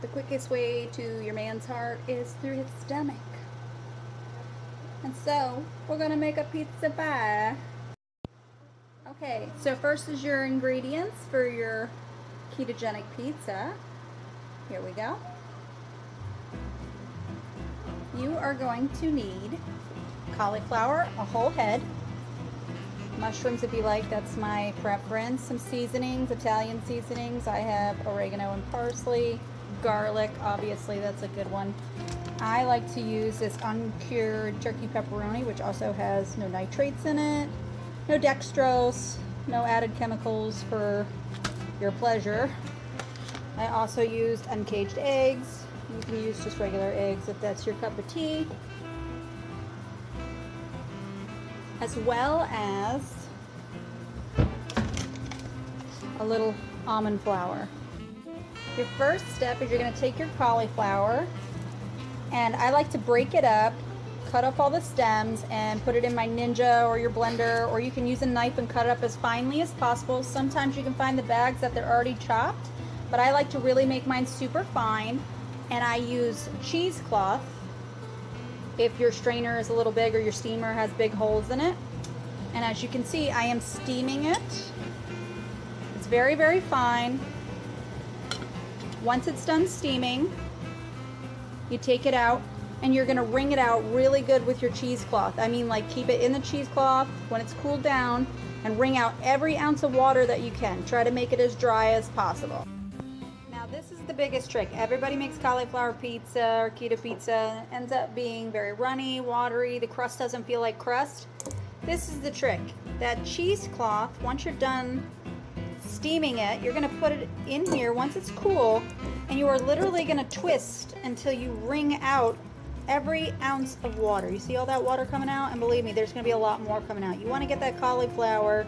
the quickest way to your man's heart is through his stomach. And so, we're gonna make a pizza pie. Okay, so first is your ingredients for your ketogenic pizza. Here we go. You are going to need cauliflower, a whole head, mushrooms if you like, that's my preference, some seasonings, Italian seasonings. I have oregano and parsley, garlic, obviously that's a good one. I like to use this uncured turkey pepperoni, which also has no nitrates in it, no dextrose, no added chemicals for your pleasure. I also used uncaged eggs. You can use just regular eggs if that's your cup of tea. As well as a little almond flour. Your first step is you're going to take your cauliflower, and I like to break it up, cut off all the stems, and put it in my Ninja or your blender, or you can use a knife and cut it up as finely as possible. Sometimes you can find the bags that they're already chopped, but I like to really make mine super fine, and I use cheesecloth if your strainer is a little big or your steamer has big holes in it. And as you can see, I am steaming it. It's very, very fine. Once it's done steaming, you take it out and you're gonna wring it out really good with your cheesecloth. I mean, like, keep it in the cheesecloth when it's cooled down and wring out every ounce of water that you can. Try to make it as dry as possible. Now this is the biggest trick. Everybody makes cauliflower pizza or keto pizza. It ends up being very runny, watery. The crust doesn't feel like crust. This is the trick. That cheesecloth, once you're done steaming it, you're gonna put it in here once it's cool, and you are literally gonna twist until you wring out every ounce of water. You see all that water coming out? And believe me, there's gonna be a lot more coming out. You wanna get that cauliflower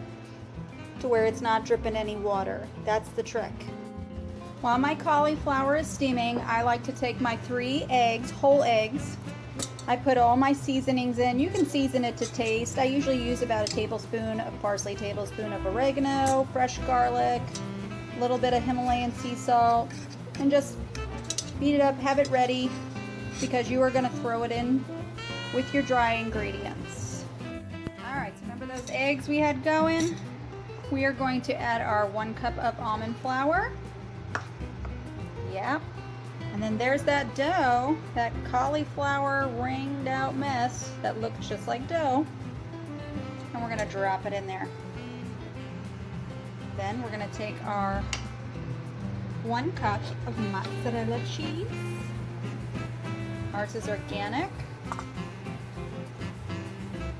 to where it's not dripping any water. That's the trick. While my cauliflower is steaming, I like to take my 3 eggs, whole eggs. I put all my seasonings in. You can season it to taste. I usually use about a tablespoon of parsley, tablespoon of oregano, fresh garlic, a little bit of Himalayan sea salt, and just beat it up, have it ready, because you are gonna throw it in with your dry ingredients. All right, so remember those eggs we had going? We are going to add our 1 cup of almond flour. Yep. And then there's that dough, that cauliflower ringed out mess that looks just like dough. And we're gonna drop it in there. Then we're gonna take our 1 cup of mozzarella cheese. Ours is organic.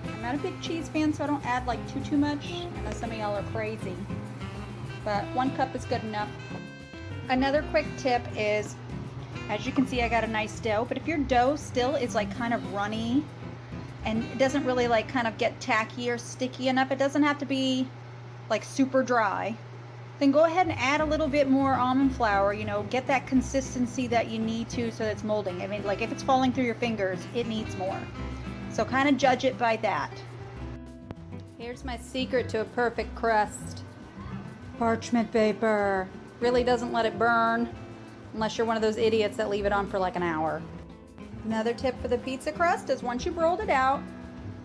I'm not a big cheese fan, so I don't add like too much. I know some of y'all are crazy, but 1 cup is good enough. Another quick tip is, as you can see, I got a nice dough, but if your dough still is like kind of runny and it doesn't really like kind of get tacky or sticky enough, it doesn't have to be like super dry, then go ahead and add a little bit more almond flour, you know, get that consistency that you need to so that it's molding. I mean, like if it's falling through your fingers, it needs more. So kind of judge it by that. Here's my secret to a perfect crust. Parchment paper. Really doesn't let it burn unless you're one of those idiots that leave it on for like an hour. Another tip for the pizza crust is once you've rolled it out,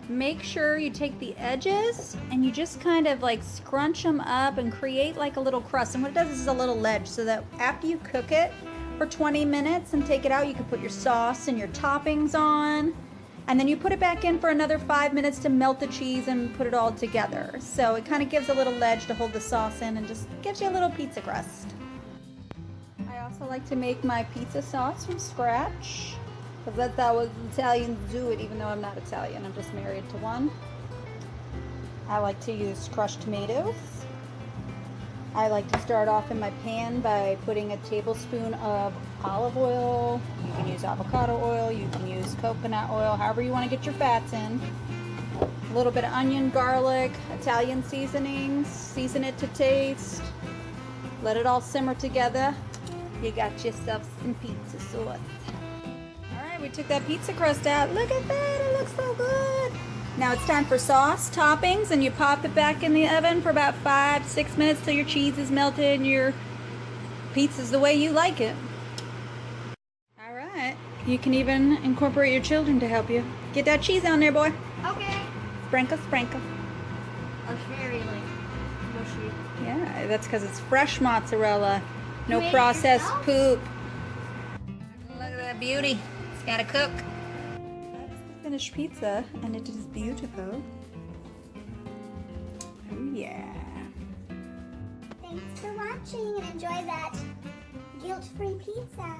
make sure you take the edges and you just kind of like scrunch them up and create like a little crust. And what it does is a little ledge, so that after you cook it for 20 minutes and take it out, you can put your sauce and your toppings on. And then you put it back in for another 5 minutes to melt the cheese and put it all together. So it kind of gives a little ledge to hold the sauce in and just gives you a little pizza crust. I also like to make my pizza sauce from scratch, because that's how Italians do it, even though I'm not Italian, I'm just married to one. I like to use crushed tomatoes. I like to start off in my pan by putting a tablespoon of olive oil. You can use avocado oil, you can use coconut oil, however you want to get your fats in. A little bit of onion, garlic, Italian seasonings, season it to taste. Let it all simmer together. You got yourself some pizza sauce. Alright, we took that pizza crust out. Look at that, it looks so good. Now it's time for sauce, toppings, and you pop it back in the oven for about 5-6 minutes till your cheese is melted and your pizza's the way you like it. You can even incorporate your children to help you. Get that cheese on there, boy. Okay. Sprinkle, sprinkle. Oh, it's very like mushy. Yeah, that's because it's fresh mozzarella. No You made it processed yourself? poop. Look at that beauty. It's gotta cook. That's the finished pizza, and it is beautiful. Oh yeah. Thanks for watching and enjoy that guilt-free pizza.